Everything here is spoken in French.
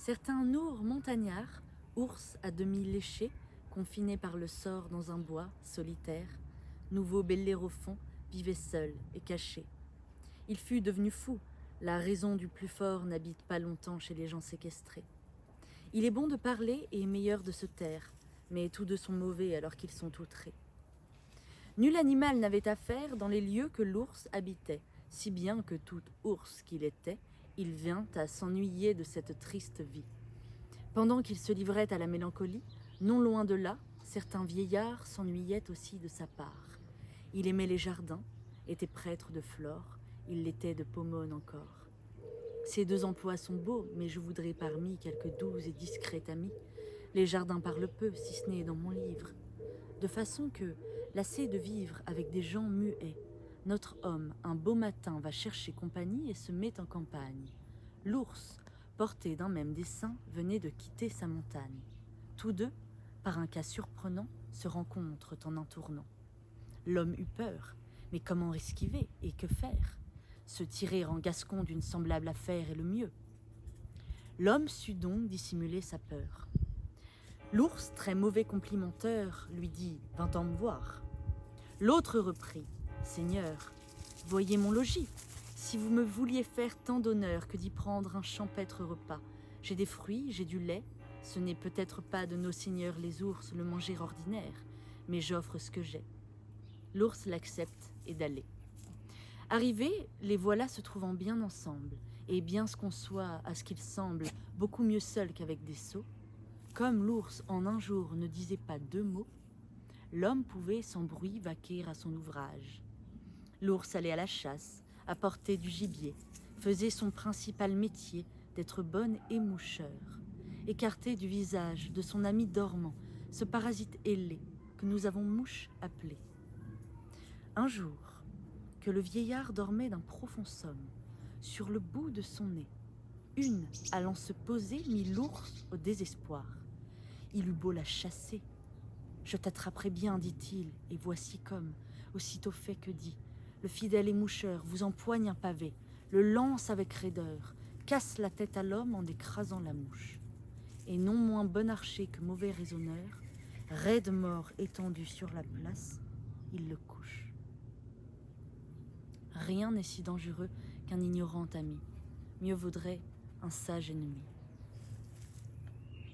Certains nours montagnards, ours à demi léchés, confinés par le sort dans un bois solitaire, nouveau bellérophon, vivaient seuls et cachés. Il fut devenu fou. La raison du plus fort n'habite pas longtemps chez les gens séquestrés. Il est bon de parler et meilleur de se taire, mais tous deux sont mauvais alors qu'ils sont outrés. Nul animal n'avait affaire dans les lieux que l'ours habitait, si bien que tout ours qu'il était, il vint à s'ennuyer de cette triste vie. Pendant qu'il se livrait à la mélancolie, non loin de là, certains vieillards s'ennuyaient aussi de sa part. Il aimait les jardins, était prêtre de flore, il l'était de Pomone encore. Ces deux emplois sont beaux, mais je voudrais parmi quelques doux et discrets amis. Les jardins parlent peu, si ce n'est dans mon livre. De façon que, lassé de vivre avec des gens muets, notre homme, un beau matin, va chercher compagnie et se met en campagne. L'ours, porté d'un même dessein, venait de quitter sa montagne. Tous deux, par un cas surprenant, se rencontrent en un tournant. L'homme eut peur, mais comment esquiver et que faire? Se tirer en gascon d'une semblable affaire est le mieux. L'homme sut donc dissimuler sa peur. L'ours, très mauvais complimenteur, lui dit « Vint-en me voir ». L'autre reprit « Seigneur, voyez mon logis. Si vous me vouliez faire tant d'honneur que d'y prendre un champêtre repas, j'ai des fruits, j'ai du lait. Ce n'est peut-être pas de nos seigneurs les ours le manger ordinaire, mais j'offre ce que j'ai. » L'ours l'accepte et d'aller. Arrivés, les voilà se trouvant bien ensemble, et bien se conçoit à ce qu'il semble beaucoup mieux seul qu'avec des sots. Comme l'ours en un jour ne disait pas deux mots, l'homme pouvait sans bruit vaquer à son ouvrage. L'ours allait à la chasse, apportait du gibier, faisait son principal métier d'être bonne et moucheur, écarté du visage de son ami dormant, ce parasite ailé que nous avons mouche appelé. Un jour, que le vieillard dormait d'un profond somme, sur le bout de son nez, une, allant se poser, mit l'ours au désespoir. Il eut beau la chasser. « Je t'attraperai bien, dit-il, et voici comme, aussitôt fait que dit, le fidèle émoucheur vous empoigne un pavé, le lance avec raideur, casse la tête à l'homme en écrasant la mouche. Et non moins bon archer que mauvais raisonneur, raide mort étendu sur la place, il le couche. Rien n'est si dangereux qu'un ignorant ami. Mieux vaudrait un sage ennemi.